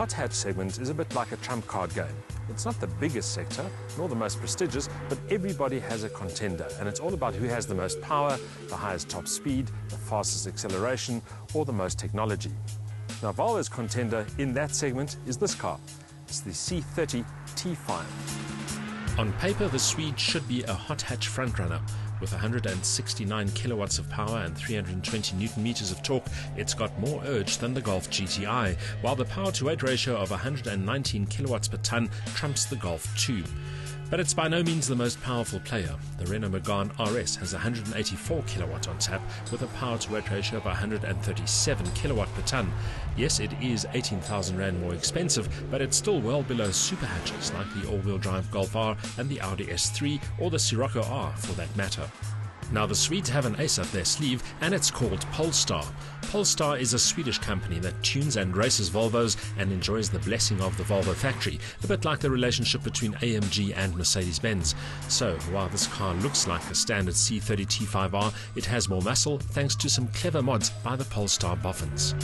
hot hatch segment is a bit like a trump card game. It's not the biggest sector, nor the most prestigious, but everybody has a contender, and it's all about who has the most power, the highest top speed, the fastest acceleration, or the most technology. Now, Volvo's contender in that segment is this car. It's the C30 2.5. On paper, the Swede should be a hot hatch frontrunner. With 169 kilowatts of power and 320 newton meters of torque, it's got more urge than the Golf GTI, while the power-to-weight ratio of 119 kilowatts per ton trumps the Golf 2. But it's by no means the most powerful player. The Renault Megane RS has 184 kilowatt on tap with a power-to-weight ratio of 137 kilowatt per ton. Yes, it is 18,000 Rand more expensive, but it's still well below super hatches like the all-wheel drive Golf R and the Audi S3 or the Scirocco R for that matter. Now, the Swedes have an ace up their sleeve, and it's called Polestar. Polestar is a Swedish company that tunes and races Volvos and enjoys the blessing of the Volvo factory, a bit like the relationship between AMG and Mercedes-Benz. So, while this car looks like a standard C30 2.5R, it has more muscle thanks to some clever mods by the Polestar boffins.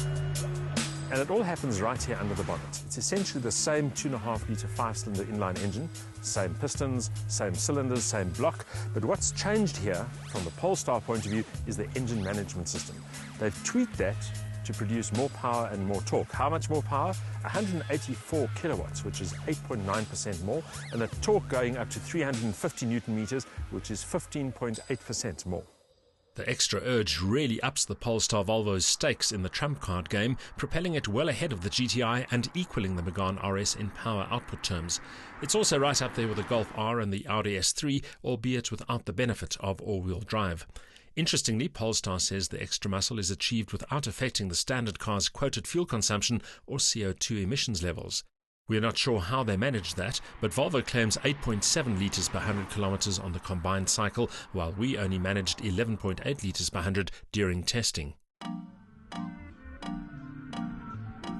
And it all happens right here under the bonnet. It's essentially the same 2.5-litre 5-cylinder inline engine, same pistons, same cylinders, same block, but what's changed here from the Polestar point of view is the engine management system. They've tweaked that to produce more power and more torque. How much more power? 184 kilowatts, which is 8.9% more, and the torque going up to 350 newton meters, which is 15.8% more. The extra urge really ups the Polestar Volvo's stakes in the trump card game, propelling it well ahead of the GTI and equaling the Megane RS in power output terms. It's also right up there with the Golf R and the Audi S3, albeit without the benefit of all-wheel drive. Interestingly, Polestar says the extra muscle is achieved without affecting the standard car's quoted fuel consumption or CO2 emissions levels. We're not sure how they managed that, but Volvo claims 8.7 litres per 100 kilometres on the combined cycle, while we only managed 11.8 litres per 100 during testing.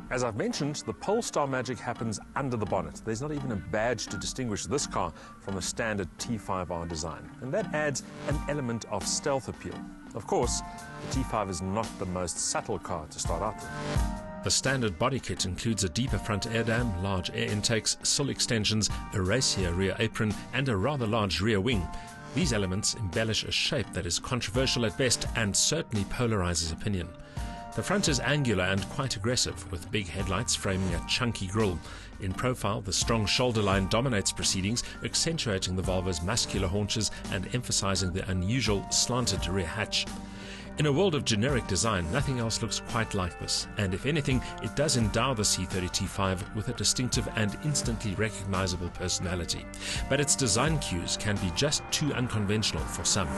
As I've mentioned, the Polestar magic happens under the bonnet. There's not even a badge to distinguish this car from a standard T5R design, and that adds an element of stealth appeal. Of course, the T5 is not the most subtle car to start out with. The standard body kit includes a deeper front air dam, large air intakes, sill extensions, a racier rear apron, and a rather large rear wing. These elements embellish a shape that is controversial at best and certainly polarizes opinion. The front is angular and quite aggressive, with big headlights framing a chunky grille. In profile, the strong shoulder line dominates proceedings, accentuating the Volvo's muscular haunches and emphasizing the unusual slanted rear hatch. In a world of generic design, nothing else looks quite like this, and if anything, it does endow the C30 2.5 with a distinctive and instantly recognizable personality. But its design cues can be just too unconventional for some.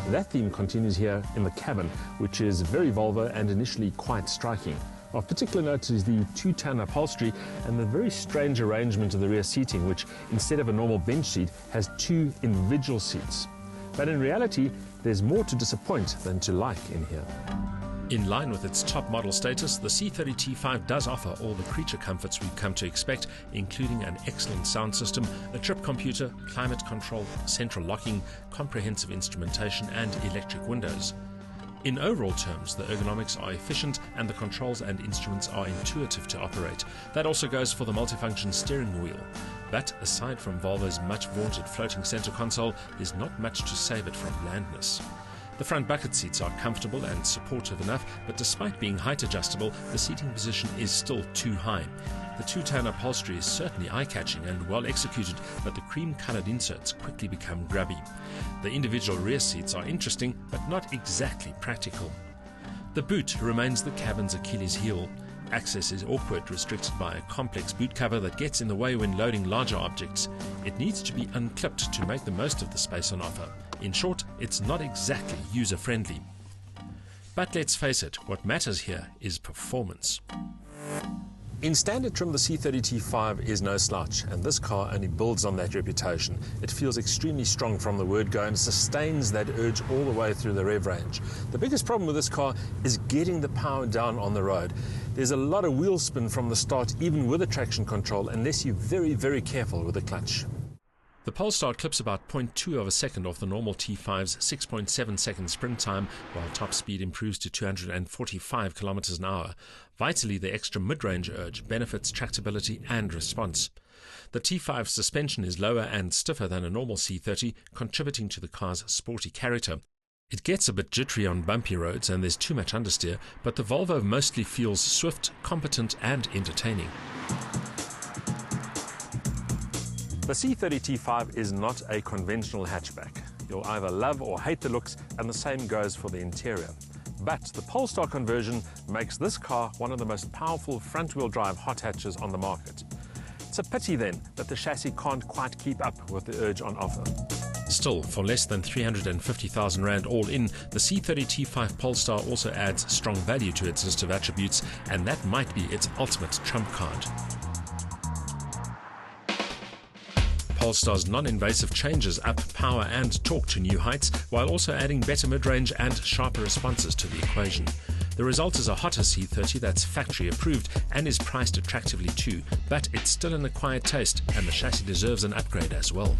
That theme continues here in the cabin, which is very Volvo and initially quite striking. Of particular note is the two-tone upholstery and the very strange arrangement of the rear seating, which instead of a normal bench seat has two individual seats. But in reality, there's more to disappoint than to like in here. In line with its top model status, the C30 2.5 does offer all the creature comforts we've come to expect, including an excellent sound system, a trip computer, climate control, central locking, comprehensive instrumentation and electric windows. In overall terms, the ergonomics are efficient and the controls and instruments are intuitive to operate. That also goes for the multifunction steering wheel. But aside from Volvo's much vaunted floating center console, there's not much to save it from blandness. The front bucket seats are comfortable and supportive enough, but despite being height adjustable, the seating position is still too high. The two-tone upholstery is certainly eye-catching and well executed, but the cream-coloured inserts quickly become grubby. The individual rear seats are interesting, but not exactly practical. The boot remains the cabin's Achilles heel. Access is awkward, restricted by a complex boot cover that gets in the way when loading larger objects. It needs to be unclipped to make the most of the space on offer. In short, it's not exactly user-friendly. But let's face it, what matters here is performance. In standard trim, the C30 2.5 is no slouch, and this car only builds on that reputation. It feels extremely strong from the word go and sustains that urge all the way through the rev range. The biggest problem with this car is getting the power down on the road. There's a lot of wheel spin from the start, even with the traction control, unless you're very, very careful with the clutch. The Polestar clips about 0.2 of a second off the normal T5's 6.7 second sprint time, while top speed improves to 245 kilometers an hour. Vitally, the extra mid-range urge benefits tractability and response. The T5's suspension is lower and stiffer than a normal C30, contributing to the car's sporty character. It gets a bit jittery on bumpy roads and there's too much understeer, but the Volvo mostly feels swift, competent and entertaining. The C30 T5 is not a conventional hatchback. You'll either love or hate the looks, and the same goes for the interior. But the Polestar conversion makes this car one of the most powerful front-wheel drive hot hatches on the market. It's a pity then that the chassis can't quite keep up with the urge on offer. Still, for less than 350,000 Rand all in, the C30 T5 Polestar also adds strong value to its list of attributes, and that might be its ultimate trump card. Polestar's non-invasive changes up power and torque to new heights, while also adding better mid-range and sharper responses to the equation. The result is a hotter C30 that's factory approved and is priced attractively too, but it's still an acquired taste and the chassis deserves an upgrade as well.